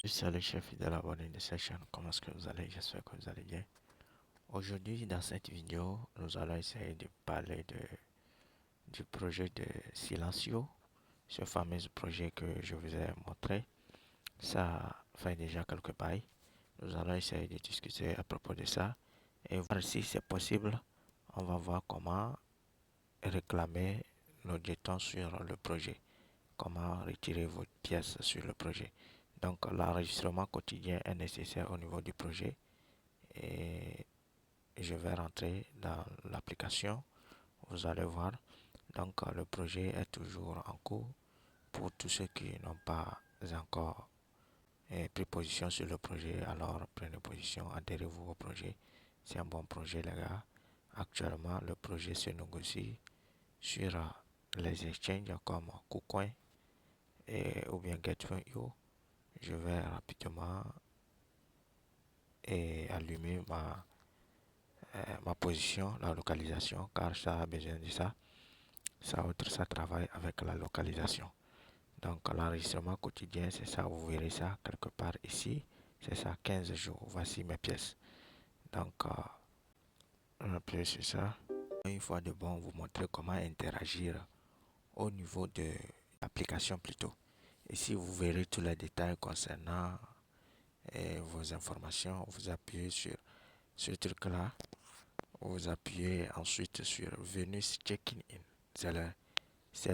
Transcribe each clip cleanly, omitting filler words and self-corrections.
Salut chers fidèles abonnés de cette chaîne, comment est-ce que vous allez? J'espère que vous allez bien. Aujourd'hui, dans cette vidéo, nous allons essayer de parler du projet de Silencio, ce fameux projet que je vous ai montré. Ça fait déjà quelques bails. Nous allons essayer de discuter à propos de ça et voir si c'est possible. On va voir comment réclamer nos jetons sur le projet, comment retirer vos pièces sur le projet. Donc l'enregistrement quotidien est nécessaire au niveau du projet et je vais rentrer dans l'application. Vous allez voir. Donc le projet est toujours en cours pour tous ceux qui n'ont pas encore pris position sur le projet. Alors prenez position, adhérez-vous au projet. C'est un bon projet les gars. Actuellement le projet se négocie sur les exchanges comme KuCoin ou bien Get.io. Je vais rapidement allumer ma position, la localisation, car ça a besoin de ça. Ça travaille avec la localisation. Donc l'enregistrement quotidien, c'est ça, vous verrez ça quelque part ici. C'est ça, 15 jours. Voici mes pièces. Donc on appuie sur ça. Une fois de bon, vous montrer comment interagir au niveau de l'application plutôt. Ici, vous verrez tous les détails concernant vos informations. Vous appuyez sur ce truc-là. Vous appuyez ensuite sur Venus Checking In. C'est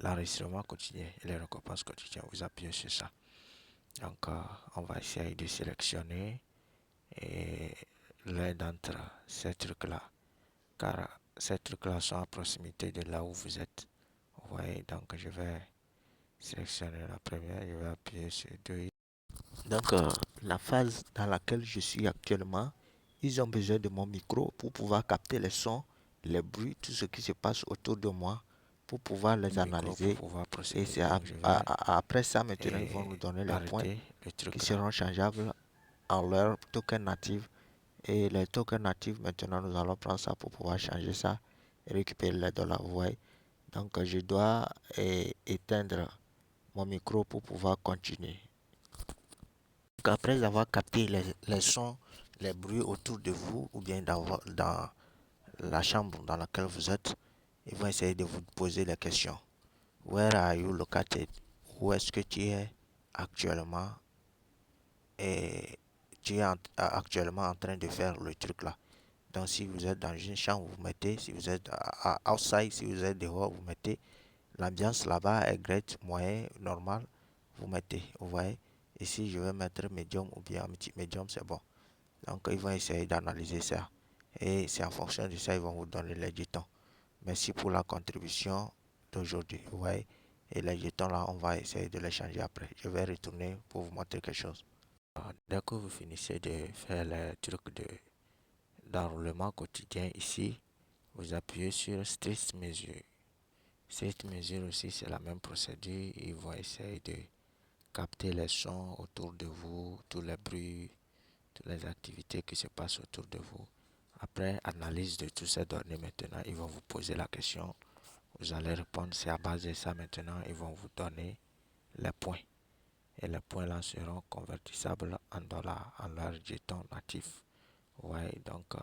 l'enregistrement quotidien et les récompenses quotidiennes. Vous appuyez sur ça. Donc, on va essayer de sélectionner l'un d'entre ces trucs-là. Car ces trucs-là sont à proximité de là où vous êtes. Vous voyez, donc je vais sélectionner la première. Je vais appuyer sur 2. Donc, la phase dans laquelle je suis actuellement, ils ont besoin de mon micro pour pouvoir capter les sons, les bruits, tout ce qui se passe autour de moi pour pouvoir les analyser. Pour pouvoir et c'est après ça, maintenant, ils vont nous donner les points qui seront changeables en leur token natif. Et les tokens natifs, maintenant, nous allons prendre ça pour pouvoir changer ça et récupérer les dollars. Vous voyez? Donc, je dois éteindre mon micro pour pouvoir continuer. Après avoir capté les sons, les bruits autour de vous ou bien dans la chambre dans laquelle vous êtes, ils vont essayer de vous poser les questions. Where are you located? Où est-ce que tu es actuellement? Et tu es actuellement en train de faire le truc là. Donc si vous êtes dans une chambre, vous mettez. Si vous êtes outside, si vous êtes dehors, vous mettez. L'ambiance là-bas est great, moyen, normal. Vous mettez, vous voyez. Ici, je vais mettre médium ou bien un petit médium, c'est bon. Donc, ils vont essayer d'analyser ça. Et c'est en fonction de ça, ils vont vous donner les jetons. Merci pour la contribution d'aujourd'hui, vous voyez. Et les jetons là, on va essayer de les changer après. Je vais retourner pour vous montrer quelque chose. Dès que vous finissez de faire le truc d'enrôlement quotidien ici, vous appuyez sur Strict Mesure. Cette mesure aussi, c'est la même procédure. Ils vont essayer de capter les sons autour de vous, tous les bruits, toutes les activités qui se passent autour de vous. Après analyse de toutes ces données, maintenant, ils vont vous poser la question. Vous allez répondre, c'est à base de ça maintenant, ils vont vous donner les points. Et les points là seront convertissables en dollars, en leur jeton natif. Ouais, donc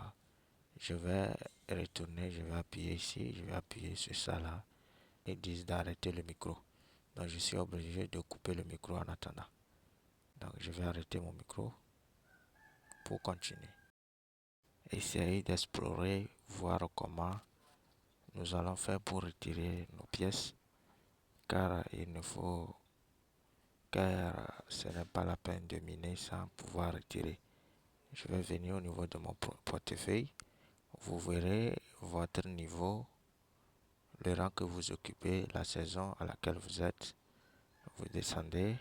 je vais retourner, je vais appuyer ici, je vais appuyer sur ça là. Ils disent d'arrêter le micro. Donc je suis obligé de couper le micro en attendant. Donc je vais arrêter mon micro pour continuer. Essayer d'explorer, voir comment nous allons faire pour retirer nos pièces. Car il ne faut, car ce n'est pas la peine de miner sans pouvoir retirer. Je vais venir au niveau de mon portefeuille. Vous verrez votre niveau, le rang que vous occupez, la saison à laquelle vous êtes. Vous descendez.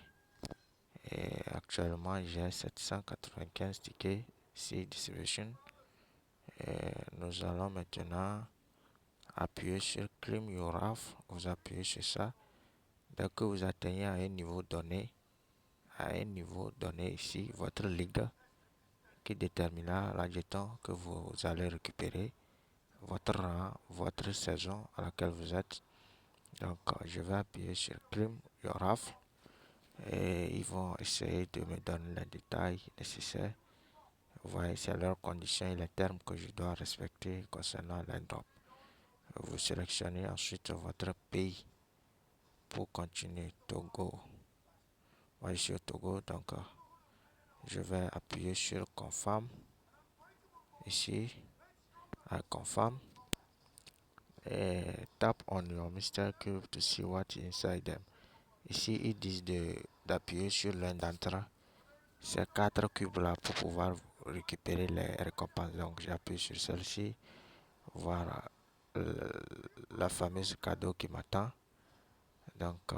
Et actuellement, j'ai 795 tickets ici, distribution. Et nous allons maintenant appuyer sur Claim Your RAF. Vous appuyez sur ça. Dès que vous atteignez à un niveau donné ici, votre ligue qui déterminera la jeton que vous allez récupérer, votre rang, votre saison à laquelle vous êtes. Donc, je vais appuyer sur Claim Your RAF. et ils vont essayer de me donner les détails nécessaires. Vous voyez, c'est leurs conditions et les termes que je dois respecter concernant l'airdrop. Vous sélectionnez ensuite votre pays pour continuer. Togo. Moi, je suis au Togo, donc je vais appuyer sur Confirm. Ici, à Confirm. Et tap on your Mr. Cube to see what is inside them. Ici, ils disent d'appuyer sur l'un d'entre ces 4 cubes-là pour pouvoir récupérer les récompenses. Donc, j'appuie sur celle-ci, voir la fameuse cadeau qui m'attend. Donc,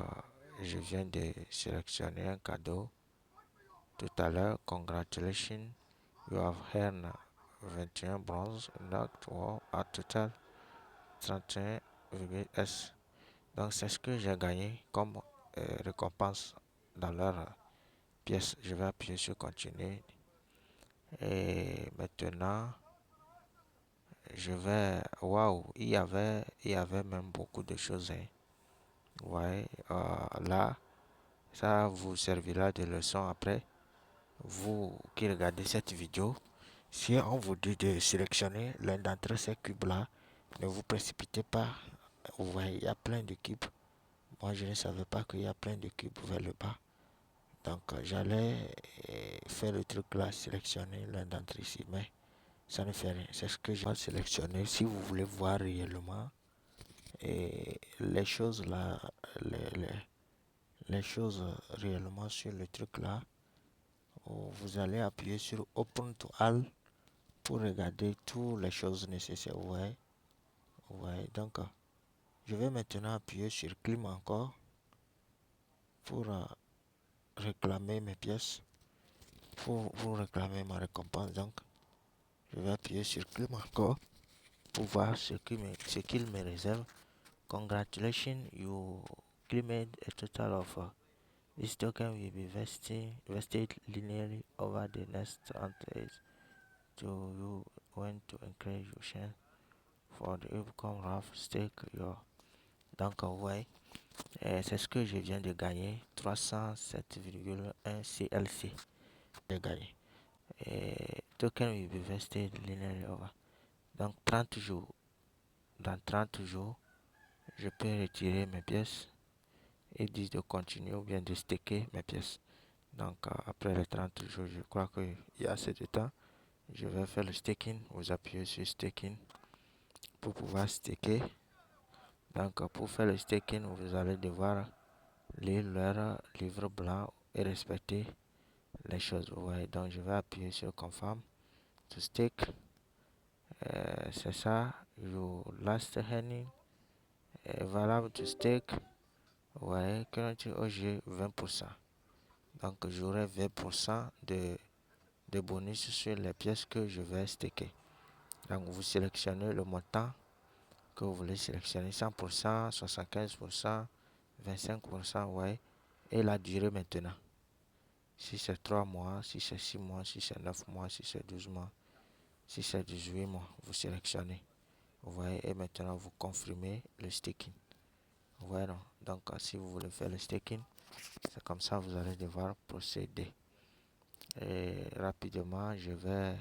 je viens de sélectionner un cadeau tout à l'heure. Congratulations, you have earned 21 bronze, knocked wow, à total 31,S. Donc, c'est ce que j'ai gagné comme récompense dans leur pièce. Je vais appuyer sur continuer. Et maintenant, je vais. Waouh, il y avait même beaucoup de choses. Hein. Ouais, là, ça vous servira de leçon après. Vous qui regardez cette vidéo, si on vous dit de sélectionner l'un d'entre ces cubes-là, ne vous précipitez pas. Vous voyez, il y a plein de cubes. Moi, je ne savais pas qu'il y a plein de cubes vers le bas. Donc, j'allais faire le truc là, sélectionner l'un d'entre ici, mais ça ne fait rien. C'est ce que j'ai sélectionné. Si vous voulez voir réellement et les choses là, les, les, les choses réellement sur le truc là, vous allez appuyer sur Open to All pour regarder toutes les choses nécessaires. Ouais, ouais. Donc, je vais maintenant appuyer sur Clim encore pour réclamer mes pièces, pour réclamer ma récompense. Donc, je vais appuyer sur Clim encore pour voir ce qu'il me réserve. Congratulations, you claimed a total of this token will be vested linearly over the next 100 days to you when to encourage your share for the income rough stake your. Donc, ouais, c'est ce que je viens de gagner, 307,1 CLC. J'ai gagné. Token will be vested linearly over. Donc, 30 jours. Dans 30 jours, je peux retirer mes pièces. Ils disent de continuer ou bien de staker mes pièces. Donc, après les 30 jours, je crois qu'il y a assez de temps. Je vais faire le staking. Vous appuyez sur staking pour pouvoir staker. Donc, pour faire le staking, vous allez devoir lire leur livre blanc et respecter les choses. Ouais, donc, je vais appuyer sur Confirm to stake. C'est ça. Your last earning valable to stake. Ouais, currently OG 20%. Donc, j'aurai 20% de bonus sur les pièces que je vais staker. Donc, vous sélectionnez le montant que vous voulez sélectionner, 100%, 75%, 25%, ouais. Et la durée maintenant. Si c'est 3 mois, si c'est 6 mois, si c'est 9 mois, si c'est 12 mois, si c'est 18 mois, vous sélectionnez. Vous voyez, et maintenant vous confirmez le staking. Voilà, donc si vous voulez faire le staking, c'est comme ça vous allez devoir procéder. Et rapidement, je vais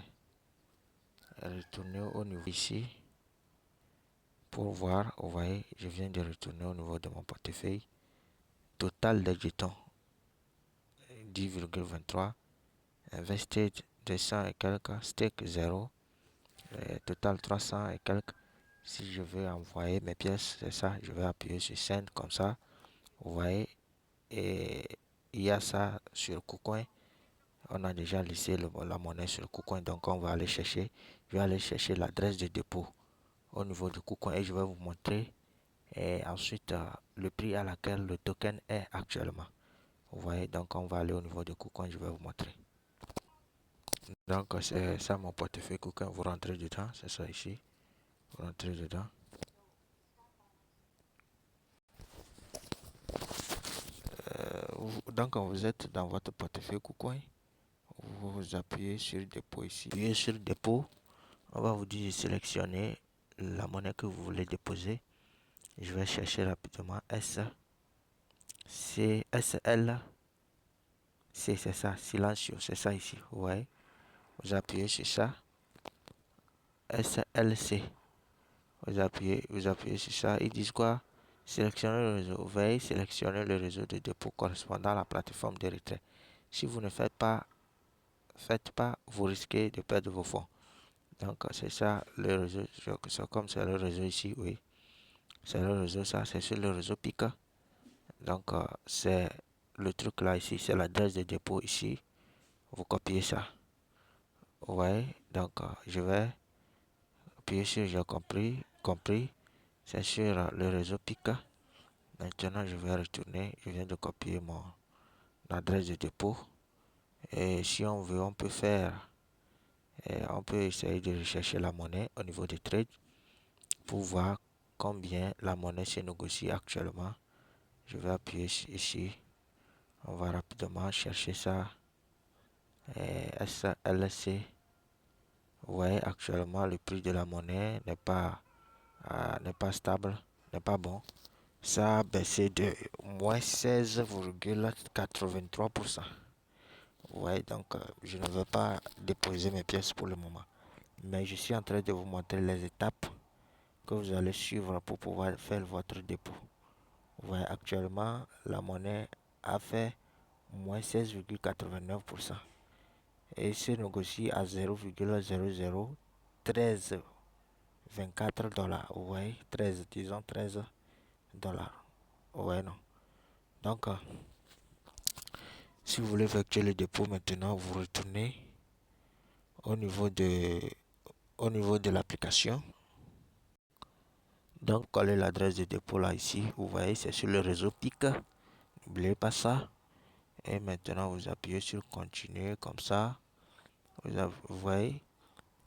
retourner au niveau ici pour voir. Vous voyez, je viens de retourner au niveau de mon portefeuille. Total des jetons 10,23, invested 200 et quelques, stake 0, total 300 et quelques. Si je veux envoyer mes pièces, c'est ça, je vais appuyer sur send comme ça. Vous voyez, et il y a ça sur KuCoin. On a déjà laissé la monnaie sur le KuCoin, donc on va aller chercher. Je vais aller chercher l'adresse de dépôt au niveau du KuCoin et je vais vous montrer et ensuite le prix à laquelle le token est actuellement. Vous voyez, donc on va aller au niveau de KuCoin, je vais vous montrer. Donc c'est ça mon portefeuille KuCoin, vous rentrez dedans, c'est ça ici. Vous rentrez dedans. Donc quand vous êtes dans votre portefeuille KuCoin, vous appuyez sur dépôt ici. Appuyez sur dépôt, on va vous dire de sélectionner la monnaie que vous voulez déposer. Je vais chercher rapidement SL C'est ça, silencieux, c'est ça ici. Vous voyez, vous appuyez sur ça. SLC. Vous appuyez sur ça. Ils disent quoi? Sélectionnez le réseau. Veuillez sélectionner le réseau de dépôt correspondant à la plateforme de retrait. Si vous ne faites pas, vous risquez de perdre vos fonds. Donc, c'est ça le réseau. C'est comme c'est le réseau ici, oui. C'est le réseau, ça, c'est sur le réseau Pika. Donc, c'est le truc là ici, c'est l'adresse de dépôt ici. Vous copiez ça. Vous voyez? Donc, je vais appuyer sur j'ai compris. C'est sur le réseau Pika. Maintenant, je vais retourner. Je viens de copier mon adresse de dépôt. Et si on veut, on peut on peut essayer de rechercher la monnaie au niveau des trades pour voir combien la monnaie se négocie actuellement. Je vais appuyer ici. On va rapidement chercher ça. SLC. Vous voyez, actuellement, le prix de la monnaie n'est pas stable, n'est pas bon. Ça a baissé de moins 16,83%. Ouais, donc je ne veux pas déposer mes pièces pour le moment. Mais je suis en train de vous montrer les étapes que vous allez suivre pour pouvoir faire votre dépôt. Vous voyez, actuellement, la monnaie a fait moins 16,89% et se négocie à 0,001324 $. Vous voyez, 13, disons 13 dollars. Ouais, non. Donc, si vous voulez effectuer le dépôt maintenant, vous retournez au niveau de l'application. Donc, collez l'adresse de dépôt là ici. Vous voyez, c'est sur le réseau PIC. N'oubliez pas ça. Et maintenant, vous appuyez sur continuer comme ça. Vous voyez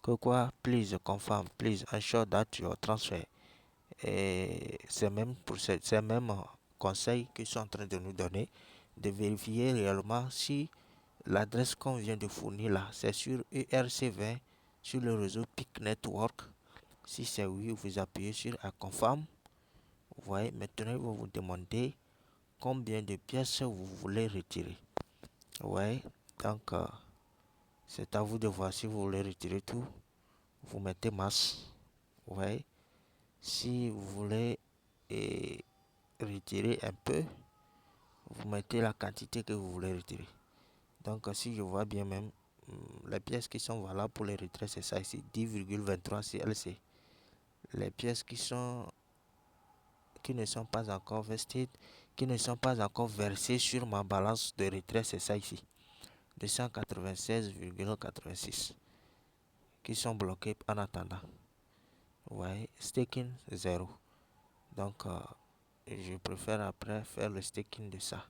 que quoi? Please confirm, please ensure that your transfer. Et c'est même pour ces mêmes conseils qu'ils sont en train de nous donner de vérifier réellement si l'adresse qu'on vient de fournir là, c'est sur ERC20 sur le réseau PIC Network. Si c'est oui, vous appuyez sur confirm. Vous voyez, maintenant il va vous demander combien de pièces vous voulez retirer. Vous voyez, donc c'est à vous de voir si vous voulez retirer tout. Vous mettez masse. Vous voyez, si vous voulez retirer un peu, vous mettez la quantité que vous voulez retirer. Donc si je vois bien même, les pièces qui sont valables pour les retraits, c'est ça ici, 10,23 CLC. Les pièces qui ne sont pas encore vested, qui ne sont pas encore versées sur ma balance de retrait, c'est ça ici, 296,86, qui sont bloquées en attendant. Ouais, staking 0. Donc, je préfère après faire le staking de ça.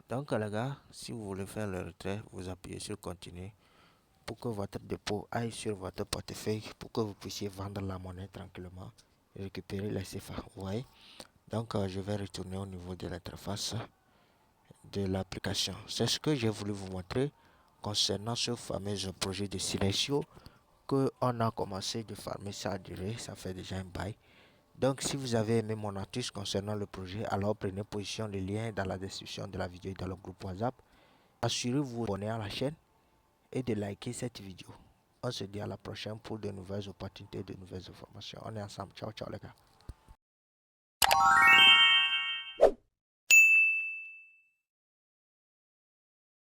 Donc, les gars, si vous voulez faire le retrait, vous appuyez sur continuer pour que votre dépôt aille sur votre portefeuille, pour que vous puissiez vendre la monnaie tranquillement et récupérer les CFA. Vous voyez? Donc, je vais retourner au niveau de l'interface de l'application. C'est ce que j'ai voulu vous montrer concernant ce fameux projet de Silencio que on a commencé de farmer. Ça a duré, ça fait déjà un bail. Donc, si vous avez aimé mon article concernant le projet, alors prenez position. Le lien est dans la description de la vidéo et dans le groupe WhatsApp. Assurez-vous d'abonner à la chaîne et de liker cette vidéo. On se dit à la prochaine pour de nouvelles opportunités, de nouvelles informations. On est ensemble. Ciao, ciao les gars.